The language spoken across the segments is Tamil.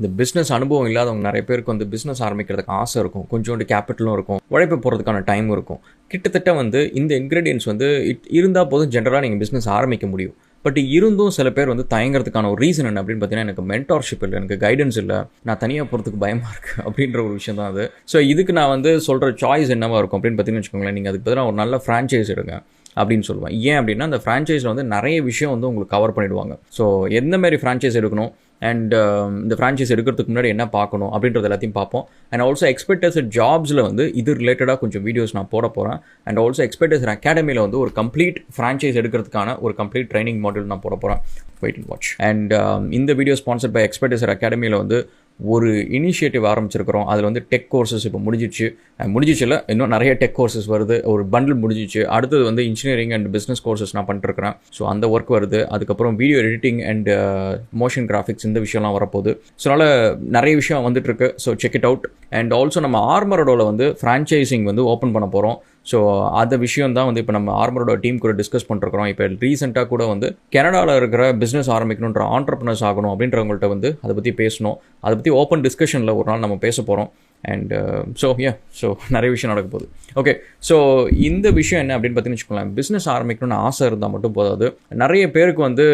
இந்த பிஸ்னஸ் அனுபவம் இல்லாதவங்க நிறைய பேருக்கு வந்து பிஸ்னஸ் ஆரம்பிக்கிறதுக்கு ஆசை இருக்கும், கொஞ்சோண்டு கேபிட்டலும் இருக்கும், உழைப்பு போகிறதுக்கான டைம் இருக்கும். கிட்டத்தட்ட வந்து இந்த இன்க்ரீடியன்ஸ் வந்து இருந்தால் போதும் ஜென்ரலாக நீங்கள் பிஸ்னஸ் ஆரம்பிக்க முடியும். பட் இருந்தும் சில பேர் வந்து தயங்குறதுக்கான ஒரு ரீசன் என்ன அப்படின்னு பார்த்தீங்கன்னா, எனக்கு மென்டார்ஷிப் இல்லை, எனக்கு கைடன்ஸ் இல்லை, நான் தனியாக போகிறதுக்கு பயமாக இருக்குது அப்படின்ற ஒரு விஷயம் தான் அது. ஸோ இதுக்கு நான் வந்து சொல்கிற சாய்ஸ் என்னவாக இருக்கும் அப்படின்னு பார்த்தீங்கன்னு வச்சுக்கோங்களேன், நீங்கள் அதுக்கு பதிலாக ஒரு நல்ல ஃப்ரான்ச்சைஸ் எடுங்க அப்படின்னு சொல்லுவேன். ஏன் அப்படின்னா, அந்த ஃப்ரான்ச்சைஸில் வந்து நிறைய விஷயம் வந்து உங்களுக்கு கவர் பண்ணிவிடுவாங்க. ஸோ எந்த மாதிரி ஃப்ரான்ச்சைஸ் எடுக்கணும் அண்ட் இந்த ஃப்ரான்ச்சைஸ் எடுக்கிறதுக்கு முன்னாடி என்ன பார்க்கணும் அப்படின்றது எல்லாத்தையும் பார்ப்போம். அண்ட் ஆல்சோ எக்ஸ்பெக்டர்ஸ் ஜாப்ஸில் வந்து இது ரிலேட்டடாக கொஞ்சம் வீடியோஸ் நான் போட போகிறேன். அண்ட் ஆல்சோ எக்ஸ்பெக்டர்ஸ் அகாடமியில் வந்து ஒரு கம்ப்ளீட் ஃப்ரான்ச்சைஸ் எடுக்கிறதுக்கான ஒரு கம்ப்ளீட் ட்ரைனிங் மாடியூல் நான் போட போகிறேன். Wait and watch. அண்ட் இந்த வீடியோ ஸ்பான்சர்ட் பை எக்ஸ்பெக்டர்ஸ் அகாடமியில் வந்து ஒரு இனிஷியேட்டிவ் ஆரம்பிச்சிருக்கிறோம். அதில் வந்து டெக் கோர்சஸ் இப்போ முடிஞ்சிச்சுல, இன்னும் நிறைய டெக் கோர்சஸ் வருது. ஒரு பண்டில் முடிஞ்சிச்சு. அடுத்தது வந்து இன்ஜினியரிங் அண்ட் பிஸ்னஸ் கோர்சஸ் நான் பண்ணிட்டுருக்கிறேன். ஸோ அந்த ஒர்க் வருது. அதுக்கப்புறம் video editing and motion graphics இந்த விஷயம்லாம் வரப்போகுது. ஸோ அதனால் நிறைய விஷயம் வந்துட்டுருக்கு. So check it out. And also நம்ம ஆர்மரோட வந்து ஃப்ரான்ச்சைசிங் வந்து ஓப்பன் பண்ண போகிறோம். ஸோ அந்த விஷயம் தான் வந்து இப்போ நம்ம ஆர்மரோட டீம் கூட டிஸ்கஸ் பண்ணிருக்கிறோம். இப்போ ரீசெண்டாக கூட வந்து கனடாவில் இருக்கிற பிஸ்னஸ் ஆரம்பிக்கணுன்ற ஆண்டர்ப்ரனர்ஸ் ஆகணும் அப்படின்றவங்கள்ட்ட வந்து அதை பற்றி பேசணும். அதை பற்றி ஓப்பன் டிஸ்கஷனில் ஒரு நாள் நம்ம பேச போகிறோம். அண்ட் ஸோ நிறைய விஷயம் நடக்க போகுது. ஓகே, ஸோ இந்த விஷயம் என்ன அப்படின்னு பார்த்தீங்கன்னு வச்சுக்கோங்களேன், பிஸ்னஸ் ஆரம்பிக்கணும்னு ஆசை இருந்தால் மட்டும் போதாது. நிறைய பேருக்கு வந்து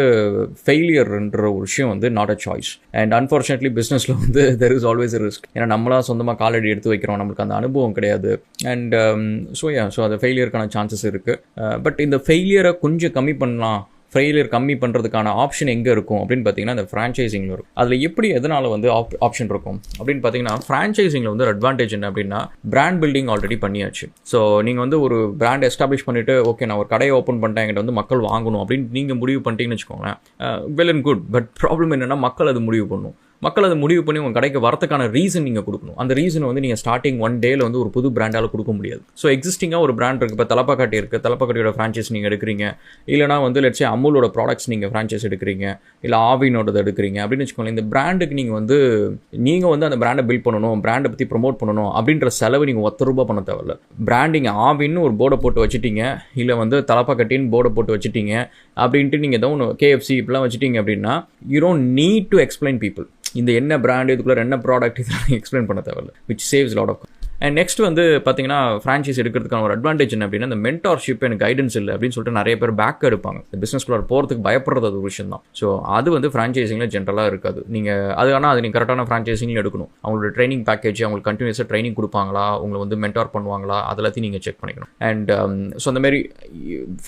ஃபெயிலியர்ன்ற ஒரு விஷயம் வந்து not a choice. And unfortunately பிஸ்னஸில் வந்து there is always a risk. ஏன்னா நம்மளாக சொந்தமாக காலடி எடுத்து வைக்கிறோம், நம்மளுக்கு அந்த அனுபவம் கிடையாது. அண்ட் ஸோ அது ஃபெயிலியருக்கான சான்சஸ் இருக்குது. பட் இந்த ஃபெயிலியரை கொஞ்சம் கம்மி பண்ணலாம், ஃபெயிலியர் கம்மி பண்ணுறதுக்கான ஆப்ஷன் எங்கே இருக்கும் அப்படின்னு பார்த்தீங்கன்னா, இந்த ஃப்ரான்ச்சைசிங்கில் இருக்கும். அதில் எப்படி எதனால் வந்து ஆப்ஷன் இருக்கும் அப்படின்னு பார்த்தீங்கன்னா, ஃப்ரான்ச்சைசிங்கில் வந்து ஒரு அட்வான்டேஜ் என்ன அப்படின்னா, பிராண்ட் பில்டிங் ஆல்ரெடி பண்ணியாச்சு. ஸோ நீங்கள் வந்து ஒரு பிராண்ட் எஸ்டாப்ளிஷ் பண்ணிவிட்டு, ஓகே நான் ஒரு கடையை ஓப்பன் பண்ணிட்டேன், என்கிட்ட வந்து மக்கள் வாங்கணும் அப்படின்னு நீங்கள் முடிவு பண்ணிட்டீங்கன்னு வச்சுக்கோங்களேன், well and good. But problem என்னென்னா, மக்கள் அது முடிவு பண்ணணும். மக்கள் அதை முடிவு பண்ணி உங்கள் கடைக்கு வரதுக்கான ரீசன் நீங்கள் கொடுக்கணும். அந்த ரீசன் வந்து நீங்கள் ஸ்டார்டிங் ஒன் டேல வந்து ஒரு புது பிராண்டால் கொடுக்க முடியாது. ஸோ எக்ஸிஸ்டிங்காக ஒரு பிராண்ட் இருக்குது. இப்போ தலப்பாக்கட்டி இருக்குது, தலப்பாக்கட்டியோட ஃப்ரான்ச்சைஸ் நீங்கள் எடுக்கிறீங்க. இல்லைனா வந்து லெட்ஸே அமுலோட ப்ராடக்ட்ஸ் நீங்கள் ஃப்ரான்ச்சைஸ் எடுக்கிறீங்க, இல்லை ஆவினோடது எடுக்கிறீங்க அப்படின்னு வச்சுக்கோங்களேன். இந்த பிராண்டுக்கு நீங்கள் வந்து அந்த பிராண்டை பில்ட் பண்ணணும், பிராண்டை பற்றி ப்ரொமோட் பண்ணணும் அப்படின்ற செலவு நீங்கள் ₹10 பண்ண தேவையில்ல. பிராண்டிங் ஆவின்னு ஒரு போர்டை போட்டு வச்சுட்டீங்க, இல்லை வந்து தலப்பாக்கட்டின்னு போர்டை போட்டு வச்சுட்டீங்க அப்படின்ட்டு நீங்கள் ஏதோ ஒன்று KFC இப்படிலாம் வச்சுட்டீங்க அப்படின்னா, you don't need to explain people இந்த என்ன பிராண்ட், இதுக்குள்ளே என்ன ப்ராடக்ட், இதெல்லாம் எக்ஸ்பிளைன் பண்ண தேவையில்லை. Which saves lot of. And next வந்து பார்த்தீங்கன்னா, ஃப்ரான்ச்சைஸ் எடுக்கிறதுக்கான ஒரு அட்வான்டேஜ் என்ன அப்படின்னா, இந்த மென்டார்ஷிப் எனக்கு கைடன்ஸ் இல்லை அப்படின்னு சொல்லிட்டு நிறைய பேர் பேக் எடுப்பாங்க. இந்த பிஸ்னஸ்குள்ளே போகிறதுக்கு பயப்படுறது ஒரு விஷயம் தான். ஸோ அது வந்து ஃப்ரான்ச்சைசிங்கில் ஜென்ரலாக இருக்காது. அது நீங்கள் கரெக்டான ஃப்ரான்ச்சைசிங்கில் எடுக்கணும். அவங்களோட ட்ரைனிங் பேக்கேஜ், அவங்களுக்கு கண்டினியூஸாக ட்ரைனிங் கொடுப்பாங்களா, உங்களை வந்து மென்டார் பண்ணுவாங்களா, அதெல்லாத்தையும் நீங்கள் செக் பண்ணிக்கணும். அண்ட் ஸோ அந்த மாதிரி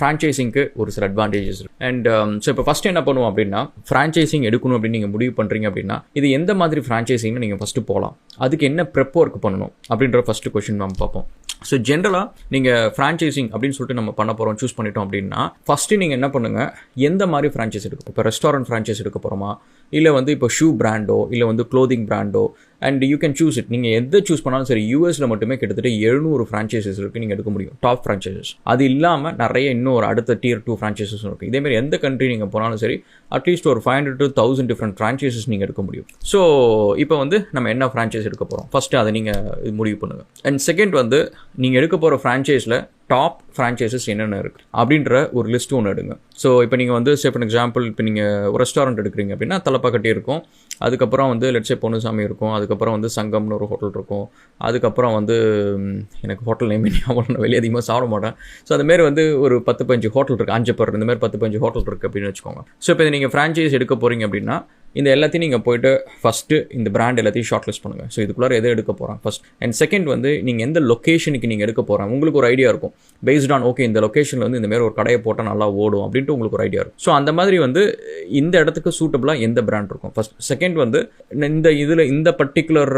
ஃப்ரான்ச்சைசிங்க்கு ஒரு சில அட்வான்டேஜஸ் இருக்குது. அண்ட் ஸோ இப்போ ஃபஸ்ட்டு என்ன பண்ணுவோம் அப்படின்னா, ஃப்ரான்ச்சைசிங் எடுக்கணும் அப்படின்னு நீங்கள் முடிவு பண்ணுறீங்க அப்படின்னா, இது எந்த மாதிரி ஃப்ரான்ச்சைசிங்னு நீங்கள் ஃபஸ்ட்டு போகலாம், அதுக்கு என்ன ப்ரெப் ஒர்க் பண்ணணும் அப்படின்ற ஃபஸ்ட்டு கொஸ்டின் நம்ம பார்ப்போம். ஸோ ஜென்ரலாக நீங்கள் ஃப்ரான்ச்சைசிங் அப்படின்னு சொல்லிட்டு நம்ம பண்ண போகிறோம், சூஸ் பண்ணிட்டோம் அப்படின்னா, ஃபஸ்ட்டு நீங்கள் என்ன பண்ணுங்கள், எந்த மாதிரி ஃப்ரான்ச்சைஸ் எடுக்கும். இப்போ ரெஸ்டாரண்ட் ஃப்ரான்ச்சைஸ் எடுக்க போகிறோமா, இல்லை வந்து இப்போ ஷூ பிராண்டோ, இல்லை வந்து clothing Brando, and you can choose it. நீங்கள் எதை சூஸ் பண்ணாலும் சரி, யூஎஸில் மட்டுமே கிட்டத்தட்ட 700 ஃப்ரான்ச்சைசஸ் இருக்குது நீங்கள் எடுக்க முடியும், டாப் ஃப்ரான்ச்சைசஸ். அது இல்லாமல் நிறைய இன்னும் ஒரு அடுத்த Tier 2 ஃப்ரான்ச்சைசஸும் இருக்குது. இதேமாதிரி எந்த கண்ட்ரி நீங்கள் போனாலும் சரி, அட்லீஸ்ட் ஒரு 500 to 1000 டிஃப்ரெண்ட் ஃப்ரான்ச்சைசஸ் நீங்கள் எடுக்க முடியும். ஸோ இப்போ வந்து நம்ம என்ன ஃப்ரான்ச்சைஸ் எடுக்க போகிறோம், ஃபஸ்ட்டு அதை நீங்கள் முடிவு பண்ணுங்கள். அண்ட் செகண்ட் வந்து, நீங்கள் எடுக்க போகிற ஃப்ரான்ச்சைஸில் டாப் ஃப்ரான்ச்சைசஸ் என்னென்ன இருக்குது அப்படின்ற ஒரு லிஸ்ட்டு ஒன்று எடுங்க. ஸோ இப்போ நீங்கள் வந்து ஃபார் எக்ஸாம்பிள், இப்போ நீங்கள் ஒரு ரெஸ்டாரண்ட் எடுக்கிறீங்க அப்படின்னா, தலப்பாக்கட்டி இருக்கும், அதுக்கப்புறம் வந்து லெட்ஸே பொன்னுசாமி இருக்கும், அதுக்கப்புறம் வந்து சங்கம்னு ஒரு ஹோட்டல் இருக்கும், அதுக்கப்புறம் வந்து எனக்கு ஹோட்டல் நேம் ஞாபகம், வெளியே அதிகமாக சாப்பிட மாட்டேன். ஸோ அதுமாரி வந்து ஒரு 10-15 ஹோட்டல் இருக்குது, அஞ்சப்பர் இந்த மாதிரி 10-15 ஹோட்டல் இருக்குது அப்படின்னு வச்சுக்கோங்க. ஸோ இப்போ நீங்கள் ஃப்ரான்ச்சைஸ் எடுக்க போகிறீங்க அப்படின்னா, இந்த எல்லாத்தையும் நீங்கள் போய்ட்டு ஃபஸ்ட்டு இந்த பிராண்ட் எல்லாத்தையும் ஷார்ட் லிஸ்ட் பண்ணுங்கள். ஸோ இதுக்குள்ளே எதை எடுக்க போகிறேன் ஃபஸ்ட். அண்ட் செகண்ட் வந்து, நீங்கள் எந்த லொக்கேஷனுக்கு நீங்கள் எடுக்க போகிறேன் உங்களுக்கு ஒரு ஐடியா இருக்கும். பேஸ்ட் ஆன் ஓகே இந்த லொக்கேஷனில் வந்து இந்தமாரி ஒரு கடையை போட்டால் நல்லா ஓடும் அப்படின்ட்டு உங்களுக்கு ஒரு ஐடியா இருக்கும். ஸோ அந்த மாதிரி வந்து இந்த இடத்துக்கு சூட்டபுளாக எந்த பிராண்ட் இருக்கும் ஃபஸ்ட். செகண்ட் வந்து, இந்த பர்டிகுலர்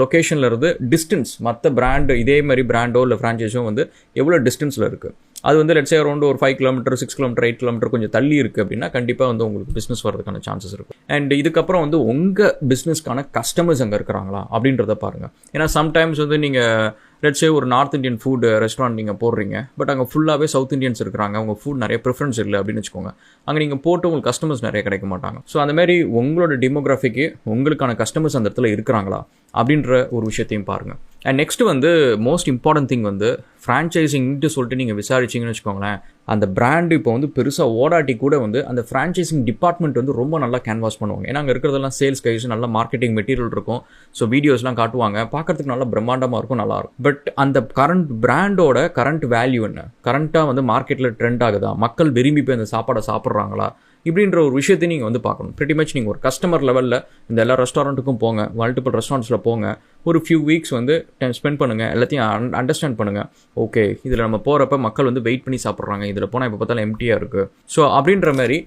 லொக்கேஷனில் இருந்து டிஸ்டன்ஸ், மற்ற பிராண்டு இதே மாதிரி பிராண்டோ இல்லை ஃப்ரான்ச்சைஸோ வந்து எவ்வளோ டிஸ்டன்ஸில் இருக்குது. அது வந்து லெட்ஸே அரௌண்ட் ஒரு 5 கிலோமீட்டர், 6 கிலோமீட்டர், 8 கிலோமீட்டர் கொஞ்சம் தள்ளி இருக்குது அப்படின்னா, கண்டிப்பாக வந்து உங்களுக்கு பிஸ்னஸ் வரதுக்கான சான்சஸ் இருக்கும். அண்ட் இதுக்கப்புறம் வந்து உங்கள் பிஸ்னஸ்க்கான கஸ்டமர்ஸ் அங்கே இருக்கிறாங்களா அப்படின்றத பாருங்கள். ஏன்னா சம்டைம்ஸ் வந்து நீங்கள் லெட்ஸே ஒரு நார்த் இந்தியன் ஃபுட் ரெஸ்டாரண்ட் நீங்கள் போடுறீங்க, பட் அங்கே ஃபுல்லாகவே சவுத் இந்தியன்ஸ் இருக்கிறாங்க, அவங்க ஃபுட் நிறைய ப்ரிஃபரன்ஸ் இல்லை அப்படின்னு வச்சுக்கோங்க. அங்கே நீங்கள் போட்டு உங்களுக்கு கஸ்டமர்ஸ் நிறைய கிடைக்க மாட்டாங்க. ஸோ அந்தமாதிரி உங்களோட டெமோகிராஃபிக்கு உங்களுக்கான கஸ்டமர்ஸ் அந்த இடத்துல இருக்கிறாங்களா அப்படின்ற ஒரு விஷயத்தையும் பாருங்கள். அண்ட் நெக்ஸ்ட் வந்து மோஸ்ட் இம்பார்ட்டன்ட் திங் வந்து ஃப்ரான்ச்சைசிங்ட்டு சொல்லிட்டு நீங்கள் விசாரிச்சிங்கன்னு வச்சுக்கோங்களேன், அந்த பிராண்டு இப்போ வந்து பெருசாக ஓடாட்டி கூட வந்து அந்த ஃப்ரான்ச்சைசிங் டிபார்ட்மெண்ட் வந்து ரொம்ப நல்லா கேன்வாஸ் பண்ணுவாங்க. ஏன்னா அங்கே இருக்கிறதெல்லாம் சேல்ஸ் கைஸ், நல்ல மார்க்கெட்டிங் மெட்டீரியல் இருக்கும். ஸோ வீடியோஸ்லாம் காட்டுவாங்க, பார்க்கறதுக்கு நல்லா பிரம்மாண்டமாக இருக்கும், நல்லாயிருக்கும். பட் அந்த கரண்ட் பிராண்டோட கரண்ட் வேல்யூ என்ன, கரண்ட்டாக வந்து மார்க்கெட்டில் ட்ரெண்ட் ஆகுதா, மக்கள் விரும்பி போய் அந்த சாப்பாடை சாப்பிட்றாங்களா, இப்படின்ற ஒரு விஷயத்தையும் நீங்கள் வந்து பார்க்கணும். ப்ரிட்டி மச் நீங்கள் ஒரு கஸ்டமர் லெவலில் இந்த எல்லா ரெஸ்டாரண்ட்டுக்கும் போங்க, மல்டிபிள் ரெஸ்டாரண்ட்ஸில் போங்க, ஒரு ஃபியூ வீக்ஸ் வந்து டைம் ஸ்பெண்ட் பண்ணுங்கள், எல்லாத்தையும் அண்டர்ஸ்டாண்ட் பண்ணுங்கள். ஓகே, இதில் நம்ம போகிறப்ப மக்கள் வந்து வெயிட் பண்ணி சாப்பிட்றாங்க, இதில் போனால் இப்போ பார்த்தாலும் எம்டியாக இருக்குது. ஸோ அப்படின்ற மாதிரி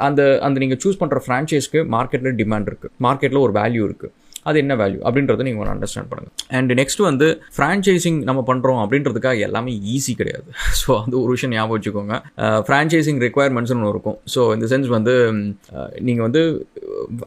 அந்த அந்த நீங்கள் சூஸ் பண்ணுற ஃப்ரான்ச்சைஸ்க்கு மார்க்கெட்டில் டிமாண்ட் இருக்குது, மார்க்கெட்டில் ஒரு வேல்யூ இருக்குது. அது என்ன வேல்யூ அப்படின்றத நீங்கள் ஒன்று அண்டர்ஸ்டாண்ட் பண்ணுங்கள். அண்ட் நெக்ஸ்ட் வந்து ஃப்ரான்ச்சைசிங் நம்ம பண்ணுறோம் அப்படின்றதுக்காக எல்லாமே ஈஸி கிடையாது. ஸோ அந்த ஒரு விஷயம் ஞாபகம் வச்சுக்கோங்க. ஃப்ரான்ச்சைசிங் ரெக்குயர்மெண்ட்ஸ்னு ஒன்று இருக்கும். ஸோ இந்த சென்ஸ் வந்து நீங்கள் வந்து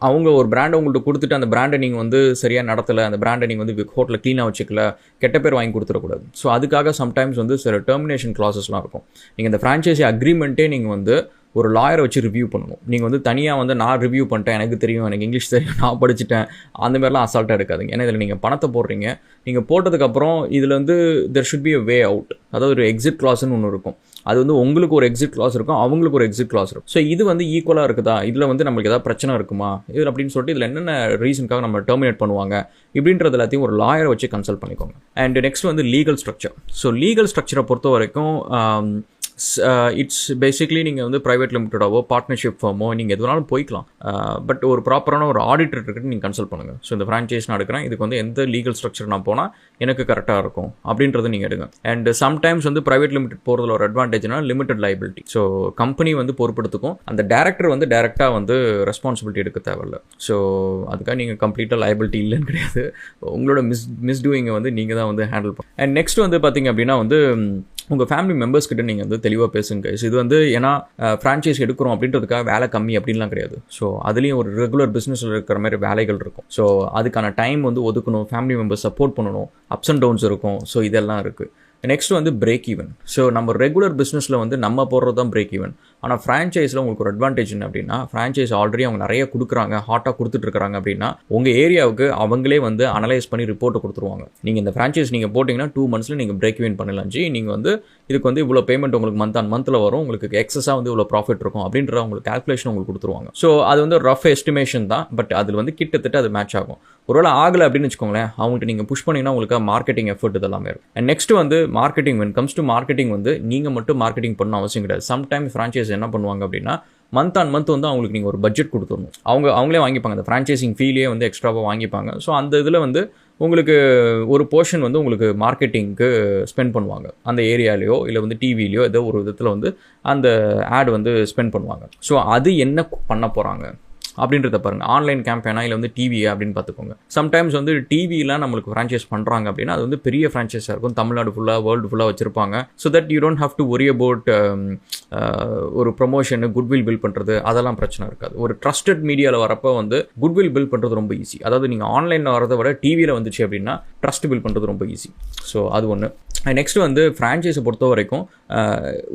அவங்க ஒரு பிராண்டை உங்கள்கிட்ட கொடுத்துட்டு அந்த பிராண்டை நீங்கள் வந்து சரியாக நடத்தலை, அந்த பிராண்டை நீங்கள் வந்து ஹோட்டலில் க்ளீனாக வச்சுக்கல, கெட்ட பேர் வாங்கி கொடுத்துடக்கூடாது. ஸோ அதுக்காக சம்டைம்ஸ் வந்து சில டெர்மினேஷன் கிளாஸஸ்லாம் இருக்கும். நீங்கள் இந்த ஃப்ரான்ச்சைசி அக்ரிமெண்ட்டே நீங்கள் வந்து ஒரு லாயரை வச்சு ரிவ்யூ பண்ணணும். நீங்கள் வந்து தனியாக வந்து நான் ரிவ்யூ பண்ணிட்டேன், எனக்கு தெரியும், எனக்கு இங்கிலீஷ் தெரியும், நான் படிச்சுட்டேன், அந்த மாதிரிலாம் அசால்ட்டாக எடுக்காதுங்க. ஏன்னா இதில் நீங்கள் பணத்தை போடுறீங்க, நீங்கள் போட்டதுக்கப்புறம் இதில் வந்து there should be a way out. அதாவது ஒரு எக்ஸிட் கிளாஸ்ன்னு ஒன்று இருக்கும். அது வந்து உங்களுக்கு ஒரு எக்ஸிட் கிளாஸ் இருக்கும், அவங்களுக்கு ஒரு எக்ஸிட் கிளாஸ் இருக்கும். ஸோ இது வந்து ஈக்குவலாக இருக்குதா, இதில் வந்து நம்மளுக்கு ஏதாவது பிரச்சனை இருக்குமா இதில் அப்படின்னு சொல்லிட்டு இதில் என்னென்ன ரீசனுக்காக நம்ம டெர்மினேட் பண்ணுவாங்க இப்படின்றது எல்லாத்தையும் ஒரு லாயரை வச்சு கன்சல்ட் பண்ணிக்கோங்க. அண்ட் நெக்ஸ்ட் வந்து லீகல் ஸ்ட்ரக்சர். ஸோ லீகல் ஸ்ட்ரக்சரை பொறுத்த வரைக்கும் இட்ஸ் பேசிக்லி நீங்கள் வந்து ப்ரைவேட் லிமிட்டடாவோ பார்ட்னர்ஷிப் ஃபார்மோ நீங்கள் எது வேணாலும் போய்க்கலாம். பட் ஒரு ப்ராப்பரான ஒரு ஆடிட்டர் கிட்ட நீங்கள் கன்சல்ட் பண்ணுங்கள். ஸோ இந்த ஃப்ரான்ச்சைஸ் நான் எடுக்கிறேன், இதுக்கு வந்து எந்த லீகல் ஸ்ட்ரக்சர் நான் போனால் எனக்கு கரெக்டாக இருக்கும் அப்படின்றத நீங்கள் எடுங்க. அண்ட் சம்டைம்ஸ் வந்து ப்ரைவேட் லிமிடெட் போகிறதுல ஒரு அட்வான்டேஜ்னா லிமிடெட் லைபிலிட்டி. ஸோ கம்பெனி வந்து பொறுப்பெடுத்துக்கும், அந்த டேரக்டர் வந்து டேரெக்டாக வந்து ரெஸ்பான்சிபிலிட்டி எடுக்க தேவையில்ல. ஸோ அதுக்காக நீங்கள் கம்ப்ளீட்டாக லைபிலிட்டி இல்லைன்னு கிடையாது, உங்களோட மிஸ்டூயிங்கை வந்து நீங்கள் தான் வந்து ஹேண்டில் பண்ணும். அண்ட் நெக்ஸ்ட் வந்து பார்த்தீங்க அப்படின்னா வந்து உங்கள் ஃபேமிலி மெம்பர்ஸ் கிட்ட நீங்கள் வந்து தெளிவாக பேசுங்க. இது வந்து ஏன்னா ஃப்ரான்ச்சைஸ் எடுக்கிறோம் அப்படின்றதுக்காக வேலை கம்மி அப்படின்லாம் கிடையாது. ஸோ அதுலேயும் ஒரு ரெகுலர் பிஸ்னஸில் இருக்கிற மாதிரி வேலைகள் இருக்கும். ஸோ அதுக்கான டைம் வந்து ஒதுக்கணும், ஃபேமிலி மெம்பர்ஸ் சப்போர்ட் பண்ணணும், அப்ஸ் அண்ட் டவுன்ஸ் இருக்கும். ஸோ இதெல்லாம் இருக்குது. நெக்ஸ்ட் வந்து பிரேக் ஈவன். ஸோ நம்ம ரெகுலர் பிஸ்னஸில் வந்து நம்ம போடுறது தான் பிரேக் ஈவன். ஆனால் ஃப்ரான்ச்சைஸில் உங்களுக்கு ஒரு அட்வான்டேஜ் என்ன அப்படின்னா, ஃப்ரான்ச்சைஸ் ஆல்ரெடி அவங்க நிறைய கொடுக்குறாங்க, ஹாட்டாக கொடுத்துட்ருக்காங்க அப்படின்னா உங்கள் ஏரியாவுக்கு அவங்களே வந்து அனலைஸ் பண்ணி ரிப்போர்ட்டை கொடுத்துருவாங்க. நீங்கள் இந்த ஃப்ரான்ச்சைஸ் நீங்கள் போட்டிங்கன்னா 2 months நீங்கள் பிரேக் ஈவன் பண்ணலாம். நீங்கள் வந்து இதுக்கு வந்து இவ்வளோ பேமெண்ட் உங்களுக்கு மந்தில் வரும், உங்களுக்கு எக்ஸஸாக வந்து இவ்வளோ ப்ராஃபிட் இருக்கும் அப்படின்ற உங்களுக்கு கால்குலேஷன் உங்களுக்கு கொடுத்துருவாங்க. ஸோ அது வந்து ரஃப் எஸ்டிமேஷன் தான், பட் அதில் வந்து கிட்டத்தட்ட அது மேட்ச் ஆகும். ஒருவேளை ஆகலை அப்படின்னு வச்சுக்கோங்களேன், அவங்கள்ட்ட நீங்கள் புஷ் பண்ணிங்கன்னா உங்களுக்கு மார்க்கெட்டிங் எஃபர்ட் இதெல்லாமே இருக்கும். அண்ட் நெக்ஸ்ட் வந்து marketing. When comes to marketing வந்து நீங்கள் மட்டும் மார்க்கெட்டிங் பண்ண அவசியம் கிடையாது. சம்டைம் ஃப்ரான்ச்சைஸ் என்ன பண்ணுவாங்க அப்படின்னா, மந்த் ஆன் மந்த் வந்து அவங்களுக்கு நீங்கள் ஒரு பட்ஜெட் கொடுத்துடணும். அவங்களே வாங்கிப்பாங்க, அந்த ஃப்ரான்ச்சைசிங் ஃபீலே வந்து எக்ஸ்ட்ராவாக வாங்கிப்பாங்க. ஸோ அந்த இதில் வந்து உங்களுக்கு ஒரு போர்ஷன் வந்து உங்களுக்கு மார்க்கெட்டிங்க்கு ஸ்பெண்ட் பண்ணுவாங்க. அந்த ஏரியாலேயோ இல்லை வந்து டிவிலையோ ஏதோ ஒரு விதத்தில் வந்து அந்த ஆட் வந்து ஸ்பெண்ட் பண்ணுவாங்க. ஸோ அது என்ன பண்ண போகிறாங்க அப்படின்றத பாருங்கள். ஆன்லைன் கேம்பெயினா இல்லை வந்து டிவியா அப்படின்னு பார்த்துக்கோங்க. சம்டைம்ஸ் வந்து டிவிலாம் நம்மளுக்கு ஃப்ரான்ச்சைஸ் பண்ணுறாங்க அப்படின்னா அது வந்து பெரிய ஃப்ரான்ச்சைஸாக இருக்கும், தமிழ்நாடு ஃபுல்லாக வேர்ல்டு ஃபுல்லாக வச்சுருப்பாங்க. So that you don't have to worry about ஒரு ப்ரொமோஷனு, குட்வில் பில்ட் பண்ணுறது, அதெல்லாம் பிரச்சனை இருக்காது. ஒரு ட்ரஸ்டட் மீடியாவில் வரப்போ வந்து குட்வில் பில்ட் பண்ணுறது ரொம்ப ஈஸி. அதாவது நீங்கள் ஆன்லைனில் வரதை விட டிவியில் வந்துச்சு அப்படின்னா ட்ரஸ்ட் பில்ட் பண்ணுறது ரொம்ப ஈஸி. ஸோ அது ஒன்று. நெக்ஸ்ட் வந்து ஃப்ரான்ச்சைஸை பொறுத்த வரைக்கும்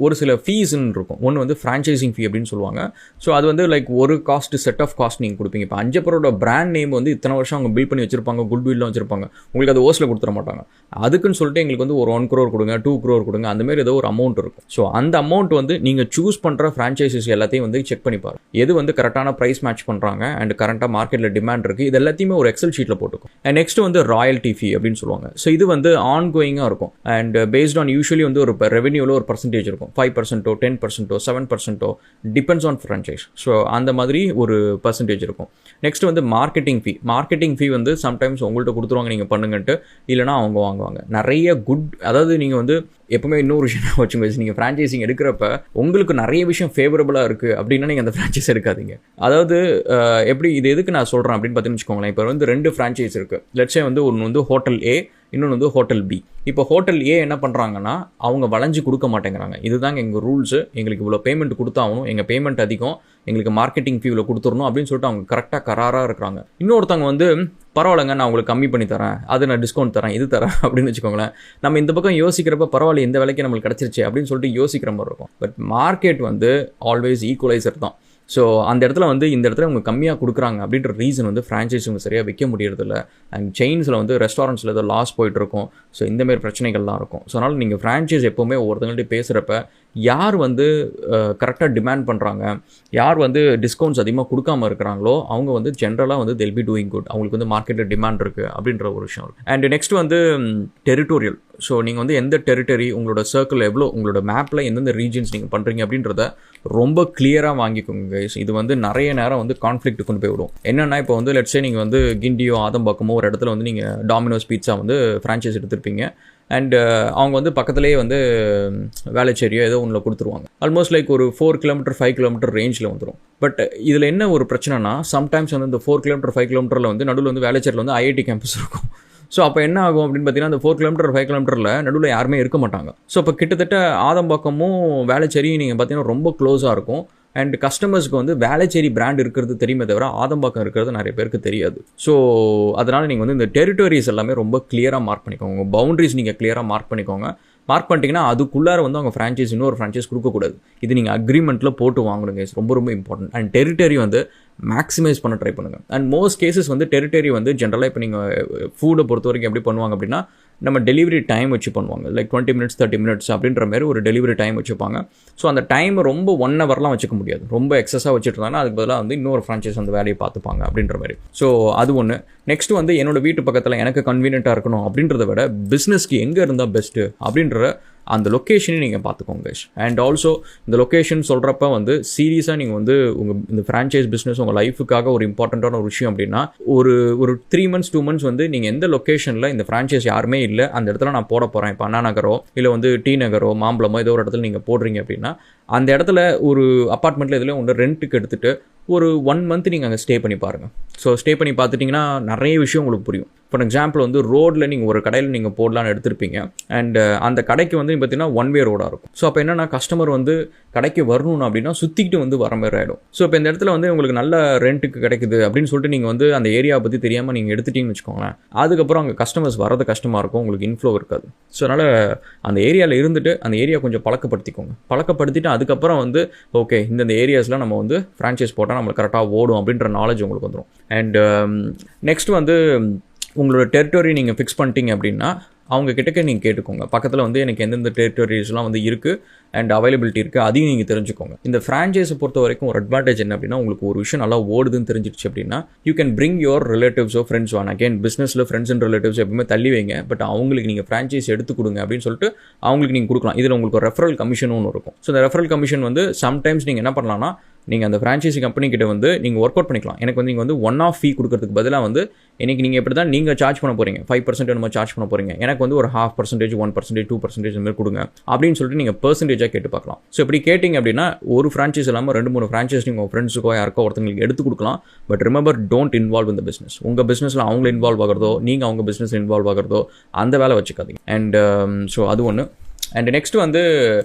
ஒரு சில ஃபீஸ்ன்னு இருக்கும். ஒன்று வந்து ஃப்ரான்ச்சைசிங் ஃபீ அப்படின்னு சொல்லுவாங்க. ஸோ அது வந்து லைக் ஒரு காஸ்ட், செட் ஆஃப் காஸ்ட் நீங்கள் கொடுப்பீங்க. இப்போ அஞ்சப்பரோட பிராண்ட் நேம் வந்து இத்தனை வருஷம் அவங்க பில்ட் பண்ணி வச்சிருப்பாங்க, குட்வில்லாம் வச்சிருப்பாங்க, உங்களுக்கு அது ஓஸில் கொடுத்துட மாட்டாங்க. அதுக்குன்னு சொல்லிட்டு எங்களுக்கு வந்து ஒரு 1 crore கொடுங்க, 2 crore கொடுங்க, அந்தமாரி ஏதோ ஒரு அமௌண்ட் இருக்கும். ஸோ அந்த அமௌண்ட் வந்து நீங்கள் சூஸ் பண்ணுற ஃப்ரான்ச்சைசிஸ் எல்லாத்தையும் வந்து செக் பண்ணி பாருங்க, எது வந்து கரெக்டான ப்ரைஸ் மேட்ச் பண்ணுறாங்க அண்ட் கரெக்டாக மார்க்கெட்டில் டிமாண்ட் இருக்குது, இது எல்லாத்தையுமே ஒரு எக்ஸல் ஷீட்டில் போட்டுக்கும். அண்ட் நெக்ஸ்ட் வந்து ராயல்ட்டி ஃபீ அப்படின்னு சொல்லுவாங்க. ஸோ இது வந்து ஆன்கோயிங்காக இருக்கும் அண்ட் பேஸ்ட் ஆன் யூஸ்வலி வந்து ஒரு ரெவென்யூவில் ஒரு பர்சன்டேஜ் இருக்கும். 5%, 10%, 7%, டிபெண்ட்ஸ் ஆன் ஃப்ரான்ச்சைஸ். ஸோ அந்த மாதிரி ஒரு பர்சன்டேஜ் இருக்கும். நெக்ஸ்ட் வந்து மார்க்கெட்டிங் ஃபீ. மார்க்கெட்டிங் ஃபீ வந்து சம்டைம்ஸ் உங்கள்கிட்ட கொடுத்துருவாங்க, நீங்கள் பண்ணுங்கன்ட்டு, இல்லைனா அவங்க வாங்குவாங்க. நிறைய அதாவது நீங்கள் வந்து எப்பவுமே இன்னொரு விஷயம் வச்சுங்க, நீங்கள் ஃப்ரான்ச்சைசிங் எடுக்கிறப்ப உங்களுக்கு நிறைய விஷயம் ஃபேவரபுளாக இருக்குது அப்படின்னா நீங்கள் அந்த ஃப்ரான்ச்சைஸ் எடுக்காதீங்க. அதாவது எப்படி இது எதுக்கு நான் சொல்கிறேன் அப்படின்னு பார்த்தீங்கன்னு வச்சுக்கோங்களேன். இப்போ வந்து 2 ஃப்ரான்ச்சைஸ் இருக்குது. லெட்ஸே வந்து ஒன்று வந்து ஹோட்டல் ஏ, இன்னொன்று வந்து ஹோட்டல் பி. இப்போ ஹோட்டல் ஏ என்ன பண்ணுறாங்கன்னா அவங்க வளைஞ்சு கொடுக்க மாட்டேங்கிறாங்க. இதுதாங்க எங்கள் ரூல்ஸு, எங்களுக்கு இவ்வளோ பேமெண்ட் கொடுத்தாகணும், எங்கள் பேமெண்ட் அதிகம், எங்களுக்கு மார்க்கெட்டிங் ஃபீ இவ்வளோ கொடுத்துடணும் அப்படின்னு சொல்லிட்டு அவங்க கரெக்டாக கராராக இருக்கிறாங்க. இன்னொருத்தவங்க வந்து பரவாயில்லைங்க, நான் உங்களுக்கு கம்மி பண்ணி தரேன், அது நான் டிஸ்கவுண்ட் தரேன், இது தரேன் அப்படின்னு வச்சுக்கோங்களேன். நம்ம இந்த பக்கம் யோசிக்கிறப்ப பரவாயில்ல, இந்த விலைக்கு நம்மளுக்கு கிடச்சிருச்சு அப்படின்னு சொல்லிட்டு யோசிக்கிற மாதிரி இருக்கும். பட் மார்க்கெட் வந்து ஆல்வேஸ் ஈக்குவலைசர் தான். ஸோ அந்த இடத்துல வந்து இந்த இடத்துல அவங்க கம்மியாக கொடுக்குறாங்க அப்படின்ற ரீசன் வந்து ஃப்ரான்ச்சைஸ் அவங்க சரியாக விற்க முடியறதில்ல. அண்ட் செயின்ஸில் வந்து ரெஸ்டாரண்ட்ஸில் ஏதோ லாஸ் போயிட்டுருக்கும். ஸோ இந்தமாரி பிரச்சனைகள்லாம் இருக்கும். ஸோ அதனால் நீங்கள் ஃப்ரான்ச்சைஸ் எப்போவுமே ஒவ்வொருத்தங்கள்ட்ட பேசுகிறப்ப யார் வந்து கரெக்டாக டிமாண்ட் பண்ணுறாங்க, யார் வந்து டிஸ்கவுண்ட்ஸ் அதிகமாக கொடுக்காம இருக்கிறாங்களோ அவங்க வந்து ஜென்ரலாக வந்து they'll be doing good. அவங்களுக்கு வந்து மார்க்கெட்டில் டிமாண்ட் இருக்குது அப்படின்ற ஒரு விஷயம் இருக்குது. அண்ட் நெக்ஸ்ட் வந்து டெரிட்டோரியல். ஸோ நீங்கள் வந்து எந்த டெரிட்டரி, உங்களோட சர்க்கிள் எவ்வளோ, உங்களோட மேப்பில் எந்தெந்த ரீஜன்ஸ் நீங்கள் பண்ணுறீங்க அப்படின்றத ரொம்ப கிளியராக வாங்கிக்கோங்க கைஸ். இது வந்து நிறைய நேரம் வந்து கான்ஃப்ளிக்ட் கொண்டு போய் விடும். என்னென்னா இப்போ வந்து லெட்ஸே நீங்கள் வந்து கிண்டியோ ஆதம்பாக்கமோ ஒரு இடத்துல வந்து நீங்கள் டாமினோஸ் பீட்சா வந்து ஃப்ரான்ச்சைஸ் எடுத்திருப்பீங்க. அண்ட் அவங்க வந்து பக்கத்துலேயே வந்து வேளச்சேரியோ ஏதோ ஒன்றில் கொடுத்துருவாங்க. ஆல்மோஸ்ட் லைக் ஒரு 4 கிலோமீட்டர் 5 கிலோமீட்டர் ரேஞ்சில் வந்துடும். பட் இதில் என்ன ஒரு பிரச்சனைனா, சம்டைம்ஸ் வந்து இந்த 4 கிலோமீட்டர் 5 கிலோமீட்டரில் வந்து நடுவில் வந்து வேளச்சேரியில் வந்து ஐஐடி கேம்பஸ் இருக்கும். ஸோ அப்போ என்ன ஆகும் அப்படின்னு பார்த்தீங்கன்னா, அந்த 4 கிலோமீட்டர் 5 கிலோமீட்டரில் நடுவில் யாருமே இருக்க மாட்டாங்க. ஸோ அப்போ கிட்டத்தட்ட ஆதம்பாக்கமும் வேளச்சேரியும் நீங்கள் பார்த்தீங்கன்னா ரொம்ப க்ளோஸாக இருக்கும். அண்ட் கஸ்டமர்ஸ்க்கு வந்து வேளச்சேரி பிராண்ட் இருக்கிறது தெரியுமே தவிர ஆதம்பாக்கம் இருக்கிறது நிறைய பேருக்கு தெரியாது. ஸோ அதனால் நீங்கள் வந்து இந்த டெரிட்டரிஸ் எல்லாமே ரொம்ப கிளியராக மார்க் பண்ணிக்கோங்க. உங்கள் பவுண்டரிஸ் நீங்கள் கிளியராக மார்க் பண்ணிக்கோங்க. மார்க் பண்ணிட்டீங்கன்னா அதுக்குள்ளார வந்து அவங்க ஃப்ரான்ச்சைஸ் இன்னொரு ஃப்ரான்ச்சைஸ் கொடுக்கக்கூடாது. இது நீங்கள் அக்ரிமெண்ட்டில் போட்டு வாங்கணுங்க. ரொம்ப ரொம்ப இம்பார்ட்டன்ட். அண்ட் டெரிட்டரி வந்து மேக்ஸிமைஸ் பண்ண ட்ரை பண்ணுங்கள். அண்ட் மோஸ்ட் கேசஸ் வந்து டெரிட்டரி வந்து ஜென்ரலாக இப்போ நீங்கள் ஃபுட்டை பொறுத்த வரைக்கும் எப்படி பண்ணுவாங்க அப்படின்னா, நம்ம டெலிவரி டைம் வச்சு பண்ணுவாங்க. லைக் 20 மினிட்ஸ் 30 மினிட்ஸ் அப்படின்ற மாதிரி ஒரு டெலிவரி டைம் வச்சுப்பாங்க. ஸோ அந்த டைமை ரொம்ப 1 ஹவர்லாம் வச்சுக்க முடியாது. ரொம்ப எக்ஸஸாக வச்சுட்டு இருந்தாங்கன்னா அதுக்கு பதிலாக வந்து இன்னொரு ஃப்ரான்ச்சைஸ் அந்த வேலையை பார்த்துப்பாங்க அப்படின்ற மாதிரி. ஸோ அது ஒன்று. நெக்ஸ்ட் வந்து என்னோட வீட்டு பக்கத்தில் எனக்கு கன்வீனியண்ட்டாக இருக்கணும் அப்படின்றத விட பிஸ்னஸ்க்கு எங்கே இருந்தால் பெஸ்ட்டு அப்படின்ற அந்த லொக்கேஷனையும் நீங்கள் பார்த்துக்கோங்க. அண்ட் ஆல்சோ இந்த லொக்கேஷன் சொல்கிறப்ப வந்து சீரியஸாக நீங்கள் வந்து உங்கள் இந்த ஃப்ரான்ச்சைஸ் பிஸ்னஸ் உங்கள் லைஃபுக்காக ஒரு இம்பார்ட்டண்ட்டான ஒரு விஷயம் அப்படின்னா, ஒரு 3 months 2 months வந்து நீங்கள் எந்த லொக்கேஷனில் இந்த ஃப்ரான்ச்சைஸ் யாருமே இல்லை அந்த இடத்துல நான் போட போகிறேன், இப்போ அண்ணா நகரோ இல்லை வந்து டி நகரோ மாம்பழமோ ஏதோ ஒரு இடத்துல நீங்கள் போடுறீங்க அப்படின்னா, அந்த இடத்துல ஒரு அப்பார்ட்மெண்ட்டில் இதில் ஒன்று ரெண்ட்டுக்கு எடுத்துகிட்டு ஒரு 1 month நீங்கள் அங்கே ஸ்டே பண்ணி பாருங்கள். ஸோ ஸ்டே பண்ணி பார்த்துட்டிங்கன்னா நிறைய விஷயம் உங்களுக்கு புரியும். ஃபார் எக்ஸாம்பிள் வந்து ரோடில் நீங்கள் ஒரு கடையில் நீங்கள் போடலான்னு எடுத்திருப்பீங்க. அண்ட் அந்த கடைக்கு வந்து பார்த்தீங்கன்னா 1 way ரோடாக இருக்கும். ஸோ அப்போ என்னென்னா கஸ்டமர் வந்து கடைக்கு வரணும் அப்படின்னா சுற்றிக்கிட்டு வந்து வர மாதிரி ஆகிடும். ஸோ இப்போ இந்த இடத்துல வந்து உங்களுக்கு நல்ல ரெண்ட்டுக்கு கிடைக்குது அப்படின்னு சொல்லிட்டு நீங்கள் வந்து அந்த ஏரியாவை பற்றி தெரியாமல் நீங்கள் எடுத்துட்டீங்கன்னு வச்சுக்கோங்களேன், அதுக்கப்புறம் அங்கே கஸ்டமர்ஸ் வரது கஷ்டமாக இருக்கும், உங்களுக்கு இன்ஃப்ளோ இருக்காது. ஸோ அதனால் அந்த ஏரியாவில் இருந்துட்டு அந்த ஏரியா கொஞ்சம் பழக்கப்படுத்திக்கோங்க. பழக்கப்படுத்திட்டு அதுக்கப்புறம் வந்து ஓகே இந்த ஏரியாஸில் நம்ம வந்து ஃப்ரான்ச்சைஸ் போட்டால் நம்மளுக்கு கரெக்டாக ஓடும் அப்படின்ற நாலேஜ் உங்களுக்கு வந்துடும். அண்ட் நெக்ஸ்ட் வந்து உங்களோட டெரிட்டரி நீங்கள் ஃபிக்ஸ் பண்ணிட்டீங்க அப்படின்னா அவங்க கிட்டக்க நீங்கள் கேட்டுக்கோங்க. பக்கத்தில் வந்து எனக்கு எந்தெந்த டெரிட்டரிஸ்லாம் வந்து இருக்குது அண்ட் அவைலபிலிட்டி இருக்குது அதையும் நீங்கள் தெரிஞ்சுக்கோங்க. இந்த ஃப்ரான்ச்சைஸை பொறுத்த வரைக்கும் ஒரு அட்வான்டேஜ் என்ன அப்படின்னா, உங்களுக்கு ஒரு விஷயம் நல்லா ஓடுதுன்னு தெரிஞ்சிடுச்சு அப்படின்னா யூ கேன் பிரிங் யுவர் ரிலேட்டிவ்ஸோ ஃப்ரெண்ட்ஸ் ஒன். அகேன் பிஸ்னஸில் ஃப்ரெண்ட்ஸ் அண்ட் ரிலேட்டிவ்ஸ் எப்பவுமே தள்ளி வைங்க. பட் அவங்களுக்கு நீங்கள் ஃப்ரான்ச்சைஸ் எடுத்து கொடுங்க அப்படின்னு சொல்லிட்டு அவங்களுக்கு நீங்கள் கொடுக்கலாம். இதில் உங்களுக்கு ஒரு ரெஃபரல் கமிஷன் ஒன்று இருக்கும். ஸோ இந்த ரெஃபரல் கமிஷன் வந்து சம்டைம்ஸ் நீங்கள் என்ன பண்ணலாம்னா, நீங்கள் அந்த ஃப்ரான்ச்சைசி கம்பெனி கிட்ட வந்து நீங்கள் ஒர்க் அவுட் பண்ணிக்கலாம். எனக்கு வந்து நீங்கள் வந்து 1-off ஃபீ கொடுக்கறதுக்கு பதிலாக வந்து இன்றைக்கி நீங்கள் எப்படி தான் நீங்கள் சார்ஜ் பண்ண போகிறீங்க 5% என்னமோ சார்ஜ் பண்ண போகிறீங்க, எனக்கு வந்து ஒரு 0.5%, 1%, 2% இந்த மாதிரி கொடுங்க அப்படின்னு சொல்லிட்டு நீங்கள் பெர்சன்டேஜாக கேட்டு பார்க்கலாம். ஸோ இப்படி கேட்டிங்க அப்படின்னா ஒரு ஃப்ரான்ச்சைஸ் இல்லாமல் 2-3 ஃப்ரான்ச்சைஸ் நீங்கள் உங்கள் ஃப்ரெண்ட்ஸுக்கோ யாருக்கோ ஒருத்தங்களுக்கு எடுத்து கொடுக்கலாம். பட் ரிமெம்பர், டோன்ட் இன்வால்வ் இந்த பிஸ்னஸ். உங்கள் பிஸ்னஸில் அவங்கள இன்வால்வ் ஆகிறதோ நீங்கள் அவங்க பிஸ்னஸ் இன்வால்வ் ஆகிறதோ அந்த வேலை வச்சுக்காதீங்க. அண்ட் ஸோ அது ஒன்று. அண்ட் நெக்ஸ்ட் வந்து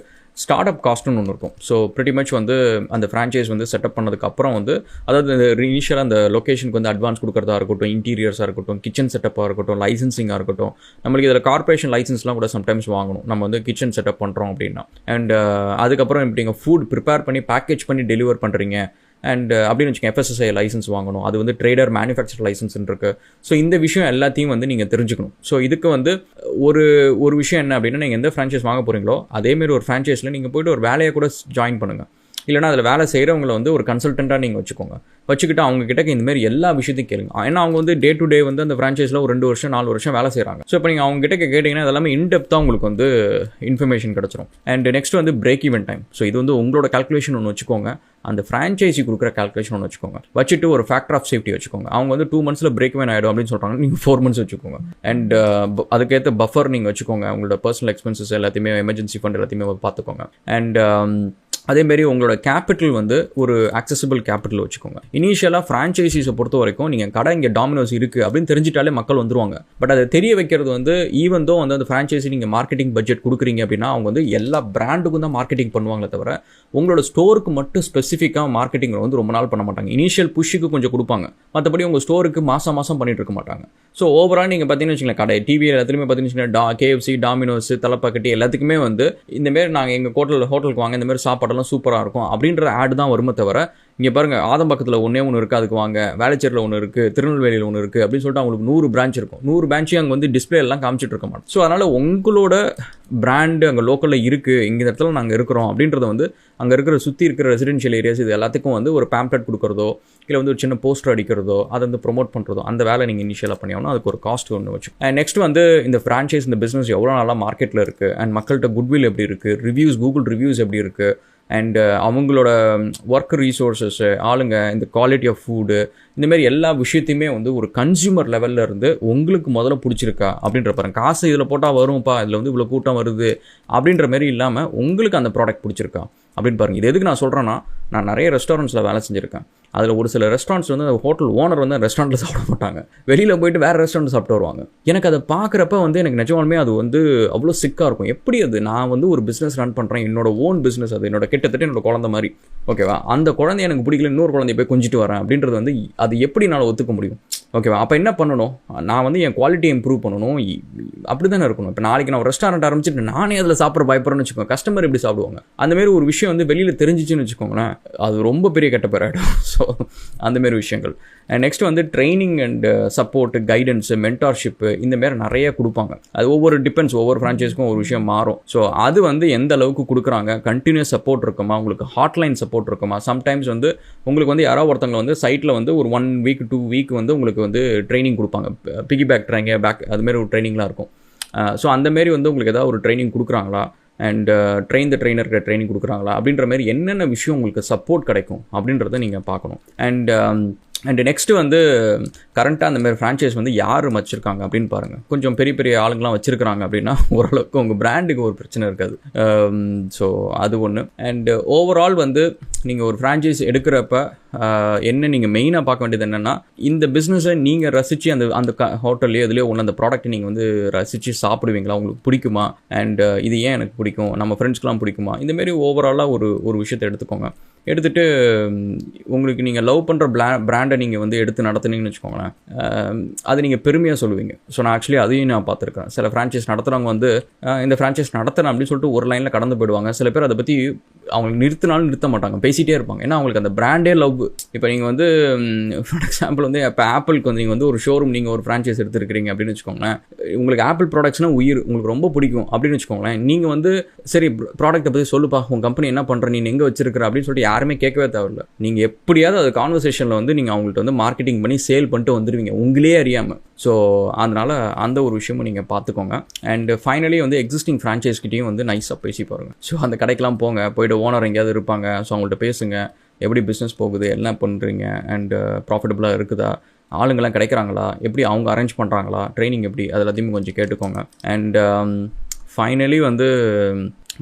ஸ்டார்ட் அப் காஸ்ட்னு ஒன்று இருக்கும். ஸோ ப்ரிட்டி மச் வந்து அந்த ஃப்ரான்ச்சைஸ் வந்து செட்டப் பண்ணதுக்கப்புறம் வந்து அதாவது இனிஷியலாக அந்த லொக்கேஷனுக்கு வந்து அட்வான்ஸ் கொடுக்குறதா இருக்கட்டும், இன்டீரியர்ஸாக இருக்கட்டும், கிச்சன் செட்டப்பாக இருக்கட்டும், லைசன்சிங்காக இருக்கட்டும், நம்மளுக்கு இதில் கார்பரேஷன் லைசன்ஸ்லாம் கூட சம்டைம்ஸ் வாங்கணும் நம்ம வந்து கிச்சன் செட்டப் பண்ணுறோம் அப்படின்னா. அண்ட் அதுக்கப்புறம் இப்படி நீங்கள் ஃபுட் ப்ரிப்பேர் பண்ணி பேக்கேஜ் பண்ணி டெலிவர் பண்ணுறீங்க அண்ட் அப்படின்னு வச்சுக்கோங்க, FSSAI லைசன்ஸ் வாங்கணும், அது வந்து ட்ரேடர் மேனுஃபேக்சர் லைசன்ஸ் இருக்குது. ஸோ இந்த விஷயம் எல்லாத்தையும் வந்து நீங்கள் தெரிஞ்சுக்கணும். ஸோ இதுக்கு வந்து ஒரு விஷயம் என்ன அப்படின்னா, நீங்கள் எந்த ஃப்ரான்ச்சைஸ் வாங்க போகிறீங்களோ அதேமாரி ஒரு ஃப்ரான்ச்சைஸில் நீங்கள் போய்ட்டு ஒரு வேலையை கூட ஜாயின் பண்ணுங்கள். இல்லைனா அதில் வேலை செய்கிறவங்களை வந்து ஒரு கன்சல்டண்ட்டாக நீங்கள் வச்சுக்கிட்டு அவங்க கிட்ட இந்தமாரி எல்லா விஷயத்தையும் கேளுங்க. ஏன்னா அவங்க வந்து டே டு டே வந்து அந்த ஃப்ரான்ச்சைஸில் ஒரு 2 வருஷம் 4 வருஷம் வேலை செய்கிறாங்க. ஸோ இப்போ நீங்கள் அவங்க கிட்ட கேட்டிங்கன்னா அதெல்லாமே இன்டெப்த்தாக உங்களுக்கு வந்து இன்ஃபர்மேஷன் கிடச்சிரும். அண்ட் நெக்ஸ்ட் வந்து பிரேக் ஈவன் டைம். ஸோ இது வந்து உங்களோட கால்குலேஷன் ஒன்று வச்சுக்கோங்க, அந்த ஃப்ரான்ச்சைஸி கொடுக்குற கால்குலேஷன் ஒன்று வச்சுக்கோங்க. வச்சுட்டு ஒரு ஃபேக்டர் ஆஃப் சேஃப்டி வச்சுக்கோங்க. அவங்க வந்து 2 months பிரேக் ஈவன் ஆகிடும் அப்படின்னு சொல்கிறாங்க, நீங்கள் 4 months வச்சுக்கோங்க. அண்ட் அதுக்கேற்ற பஃபர் நீங்கள் வச்சுக்கோங்க. உங்களோட பர்சனல் எக்ஸ்பென்சஸ் எல்லாத்தையுமே, எமர்ஜென்சி ஃபண்ட் எல்லாத்தையுமே பார்த்துக்கோங்க. அண்ட் அதேமாரி உங்களோட கேபிட்டல் வந்து ஒரு ஆக்சசிபிள் கேபிட்டல் வச்சுக்கோங்க. இனிஷியலாக ஃப்ரான்ச்சைசிஸை பொறுத்த வரைக்கும் நீங்கள் கடை இங்கே டாமினோஸ் இருக்குது அப்படின்னு தெரிஞ்சிட்டாலே மக்கள் வந்துருவாங்க. பட் அதை தெரிய வைக்கிறது வந்து ஈவன் தோ வந்து அந்த ஃப்ரான்ச்சைசி நீங்கள் மார்க்கெட்டிங் பட்ஜெட் கொடுக்குறீங்க அப்படின்னா அவங்க வந்து எல்லா பிராண்டுக்கும் தான் மார்க்கெட்டிங் பண்ணுவாங்களே தவிர உங்களோட ஸ்டோருக்கு மட்டும் ஸ்பெசிஃபிக்காக மார்க்கெட்டிங் வந்து ரொம்ப நாள் பண்ண மாட்டாங்க. இனிஷியல் புஷ்ஷுக்கு கொஞ்சம் கொடுப்பாங்க, மற்றபடி உங்கள் ஸ்டோருக்கு மாதம் பண்ணிட்டு இருக்க மாட்டாங்க. ஸோ ஓவரால் நீங்கள் பார்த்தீங்கன்னு வச்சுக்கோங்களேன், கடை டிவி எல்லாத்துலேயுமே பார்த்தீங்கன்னா KFC, டாமினோஸ், தலப்பாக்கட்டி எல்லாத்துக்குமே வந்து இந்தமாரி நாங்கள் எங்கள் ஹோட்டலுக்கு வாங்க இந்தமாரி சாப்பாடெல்லாம் சூப்பராக இருக்கும் அப்படின்ற ஆட் தான் வருமே தவிர இங்கே பாருங்கள் ஆதம்பக்கத்தில் ஒன்று இருக்குது, அதுக்கு வாங்க, வேளச்சேரியில் ஒன்று இருக்குது, திருநெல்வேலியில் ஒன்று இருக்குது அப்படின்னு சொல்லிட்டு அவங்களுக்கு 100 பிரான்ச் இருக்கும். 100 பிரான்ச்சையும் அங்கே வந்து டிஸ்பிளே எல்லாம் காமிச்சிட்டு இருக்க மாட்டோம். ஸோ அதனால் உங்களோட பிராண்டு அங்கே லோக்கலில் இருக்குது, இங்கே இடத்துல நாங்கள் இருக்கிறோம் அப்படின்றத வந்து அங்கே இருக்கிற சுற்றி இருக்கிற ரெசிடென்ஷியல் ஏரியாஸ் இது எல்லாத்துக்கும் வந்து ஒரு பேம்ப்ளெட் கொடுக்குறதோ இல்லை வந்து ஒரு சின்ன போஸ்டர் அடிக்கிறதோ அதை வந்து ப்ரொமோட் பண்ணுறதோ அந்த வேலை நீங்கள் இனிஷியலாக பண்ணியாகணும். அதுக்கு ஒரு காஸ்ட் ஒன்று வச்சு. அண்ட் நெக்ஸ்ட் வந்து இந்த ஃப்ரான்ச்சைஸ் இந்த பிஸ்னஸ் எவ்வளோ நாளாக மார்க்கெட்டில் இருக்குது அண்ட் மக்கள்கிட்ட குட்வில் எப்படி இருக்குது, ரிவ்யூஸ் கூகுள் ரிவ்யூஸ் எப்படி இருக்குது, அண்ட் அவங்களோட ஒர்க் ரீசோர்ஸஸ்ஸு, ஆளுங்க, இந்த குவாலிட்டி ஆஃப் ஃபுட்டு, இந்தமாரி எல்லா விஷயத்தையுமே வந்து ஒரு கன்சியூமர் லெவலில் இருந்து உங்களுக்கு முதல்ல பிடிச்சிருக்கா அப்படின்ற பாருங்க. காசு இதில் போட்டால் வரும்ப்பா, இதில் வந்து இவ்வளோ கூட்டம் வருது அப்படின்ற மாரி இல்லாமல் உங்களுக்கு அந்த ப்ராடக்ட் பிடிச்சிருக்கா அப்படின்னு பாருங்கள். இது எதுக்கு நான் சொல்கிறேன்னா, நான் நிறைய ரெஸ்டாரண்ட்ஸில் வேலை செஞ்சுருக்கேன். அதில் ஒரு சில ரெஸ்டாரண்ட்ஸ் வந்து அந்த ஹோட்டல் ஓனர் வந்து ரெஸ்டாரண்ட்டில் சாப்பிட மாட்டாங்க, வெளியில் போயிட்டு வேறு ரெஸ்டாரண்ட் சாப்பிட்டு வருவாங்க. எனக்கு அதை பார்க்குறப்ப வந்து எனக்கு நிஜமாலுமே அது வந்து அவ்வளோ சிக்காக இருக்கும். எப்படி அது, நான் வந்து ஒரு பிஸ்னஸ் ரன் பண்ணுறேன், என்னோட ஓன் பிஸ்னஸ், அது என்னோட கிட்டத்தட்ட என்னோட குழந்தை மாதிரி, ஓகேவா, அந்த குழந்தை எனக்கு பிடிக்கல, இன்னொரு குழந்தைய போய் கொஞ்சிட்டு வரேன் அப்படின்றது வந்து அது எப்படி என்னால் ஒத்துக்க முடியும், ஓகேவா? அப்போ என்ன பண்ணணும், நான் வந்து என் குவாலிட்டியை இம்ப்ரூவ் பண்ணணும், அப்படி தானே இருக்கணும். இப்போ நாளைக்கு நான் ஒரு ரெஸ்டாரண்ட் ஆரம்பிச்சுட்டு நானே அதில் சாப்பிட்ற பயப்படுறேன்னு வச்சுக்கோங்க, கஸ்டமர் எப்படி சாப்பிடுவாங்க? அந்தமாரி ஒரு விஷயம் வந்து வெளியில் தெரிஞ்சிச்சுன்னு வச்சுக்கோங்களேன், அது ரொம்ப பெரிய கெட்ட பேர் ஆகிடும். ஸோ அந்தமாரி விஷயங்கள். நெக்ஸ்ட் வந்து ட்ரைனிங் அண்ட் சப்போர்ட், கைடன்ஸு, மென்டார்ஷிப்பு, இந்தமாரி நிறைய கொடுப்பாங்க. அது ஒவ்வொரு ஃப்ரான்ச்சைஸ்க்கும் ஒரு விஷயம் மாறும். ஸோ அது வந்து எந்த அளவுக்கு கொடுக்குறாங்க, கண்டினியூஸ் சப்போர்ட் இருக்குமா, உங்களுக்கு ஹாட்லைன் சப்போர்ட் இருக்குமா, சம்டைம்ஸ் வந்து உங்களுக்கு வந்து யாராவது ஒருத்தவங்க வந்து சைட்டில் வந்து ஒரு 1 வீக் 2 வீக் வந்து உங்களுக்கு வந்து ட்ரைனிங் கொடுப்பாங்க, பிகி பேக் ட்ரைனிங் பேக் அதுமாரி ஒரு ட்ரைனிங்லாம் இருக்கும். ஸோ அந்தமாரி வந்து உங்களுக்கு ஏதாவது ஒரு ட்ரைனிங் கொடுக்குறாங்களா, அண்ட் ட்ரெயின் த ட்ரெயினருக்கு ட்ரைனிங் கொடுக்குறாங்களா அப்படின்ற மாதிரி என்னென்ன விஷயம் உங்களுக்கு சப்போர்ட் கிடைக்கும் அப்படின்றத நீங்கள் பார்க்கணும். அண்ட் நெக்ஸ்ட்டு வந்து கரண்ட்டாக அந்தமாதிரி ஃப்ரான்ச்சைஸ் வந்து யார் வச்சுருக்காங்க அப்படின்னு பாருங்கள். கொஞ்சம் பெரிய பெரிய ஆளுங்களாம் வச்சுருக்காங்க அப்படின்னா ஓரளவுக்கு உங்கள் பிராண்டுக்கு ஒரு பிரச்சனை இருக்காது. ஸோ அது ஒன்று. அண்ட் ஓவரால் வந்து நீங்கள் ஒரு ஃப்ரான்ச்சைஸ் எடுக்கிறப்ப என்ன நீங்கள் மெயினாக பார்க்க வேண்டியது என்னென்னா, இந்த பிஸ்னஸை நீங்கள் ரசித்து அந்த ஹோட்டல்லையோ இதுலேயோ ஒன்று அந்த ப்ராடக்ட்டை நீங்கள் வந்து ரசித்து சாப்பிடுவீங்களா, உங்களுக்கு பிடிக்குமா, அண்ட் இது ஏன் எனக்கு பிடிக்கும், நம்ம ஃப்ரெண்ட்ஸ்க்கெலாம் பிடிக்குமா, இந்தமாரி ஓவராலாக ஒரு விஷயத்தை எடுத்துக்கோங்க. எடுத்துகிட்டு உங்களுக்கு நீங்கள் லவ் பண்ணுற பிராண்டை நீங்கள் வந்து எடுத்து நடத்துனீங்கன்னு வச்சுக்கோங்களேன், அது நீங்கள் பெருமையாக சொல்லுவீங்க. ஸோ நான் ஆக்சுவலி அதையும் நான் பார்த்துருக்கேன். சில ஃப்ரான்ச்சைஸ் நடத்துகிறவங்க வந்து இந்த ஃப்ரான்ச்சைஸ் நடத்துகிறேன் அப்படின்னு சொல்லிட்டு ஒரு லைனில் கடந்து போயிடுவாங்க. சில பேர் அதை பற்றி அவங்களுக்கு நிறுத்தினாலும் நிறுத்த மாட்டாங்க, பேசிகிட்டே இருப்பாங்க. ஏன்னா அவங்களுக்கு அந்த பிராண்டே லவ். இப்போ நீங்கள் வந்து ஃபார் எக்ஸாம்பிள் வந்து இப்போ ஆப்பிளுக்கு வந்து நீங்கள் வந்து ஒரு ஷோரூம், நீங்கள் ஒரு ஃப்ரான்ச்சைஸ் எடுத்துருக்கிறீங்க அப்படின்னு வச்சுக்கோங்களேன், உங்களுக்கு ஆப்பிள் ப்ராடக்ட்ஸ்னால் உயிர், உங்களுக்கு ரொம்ப பிடிக்கும் அப்படின்னு வச்சுக்கோங்களேன். நீங்கள் வந்து சரி ப்ராடக்ட்டை பற்றி சொல்லுப்பா, உங்கள் கம்பெனி என்ன பண்ணுற, நீ எங்கே வச்சிருக்கிற அப்படின்னு சொல்லிட்டு யாருமே கேட்கவே தேவையில்லை. நீங்கள் எப்படியாவது அது கான்வர்சேஷனில் வந்து நீங்கள் அவங்கள்ட்ட வந்து மார்க்கெட்டிங் பண்ணி சேல் பண்ணிட்டு வந்துடுவீங்க உங்களே அறியாமல். ஸோ அதனால் அந்த ஒரு விஷயமும் நீங்கள் பார்த்துக்கோங்க. அண்ட் ஃபைனலி வந்து எக்ஸிஸ்டிங் ஃப்ரான்ச்சைஸ்கிட்டையும் வந்து நைஸாக பேசி பாருங்கள். ஸோ அந்த கடைக்கெலாம் போங்க, போய்ட்டு ஓனர் எங்கேயாவது இருப்பாங்க, ஸோ அவங்கள்ட்ட பேசுங்க, எப்படி பிஸ்னஸ் போகுது, என்ன பண்ணுறீங்க, அண்ட் ப்ராஃபிட்டபுளாக இருக்குதா, ஆளுங்கள்லாம் கிடைக்கிறாங்களா, எப்படி அவங்க அரேஞ்ச் பண்ணுறாங்களா, ட்ரைனிங் எப்படி, அது எல்லாத்தையும் கொஞ்சம் கேட்டுக்கோங்க. அண்ட் ஃபைனலி வந்து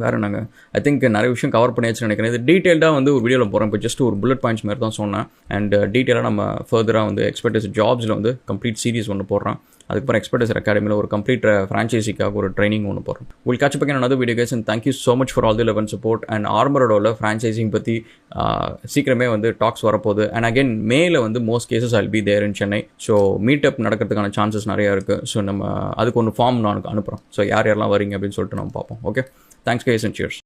வேறு என்னங்க, ஐ திங்க் நிறைய விஷயம் கவர் பண்ணியாச்சுன்னு நினைக்கிறேன். இது டீட்டெயில்டாக வந்து ஒரு வீடியோவில் போகிறேன். இப்போ ஜஸ்ட் ஒரு புல்லட் பாயிண்ட்ஸ் மாதிரி தான் சொன்னேன். அண்ட் டீட்டெயிலாக நம்ம ஃபர்தராக வந்து எக்ஸ்பர்டைஸ் ஜாப்ஸில் வந்து கம்ப்ளீட் சீரிஸ் ஒன்று போடுறேன். அதுக்கப்புறம் எக்ஸ்பர்டைஸ் அகாடமியில் ஒரு கம்ப்ளீட் ஃப்ரான்ச்சைஸிக்காக ஒரு ட்ரைனிங் ஒன்று போடுறோம். உங்களுக்கு catch up again another video guys, and thank you so much for all the love and support. And ஆர்மரோட ஃப்ரான்ச்சைசிங் பற்றி சீக்கிரமே வந்து டாக்ஸ் வரப்போகுது. அண்ட் அகெயின் மேல வந்து most cases I'll be there in Chennai. So meet up நடக்கிறதுக்கான சான்சஸ் நிறையா இருக்குது. ஸோ நம்ம அதுக்கு ஒன்று ஃபார்ம் நான் அனுப்புகிறோம். ஸோ யார் யாரெல்லாம் வரீங்க அப்படின்னு சொல்லிட்டு நம்ம பார்ப்போம். Okay, thanks guys and cheers.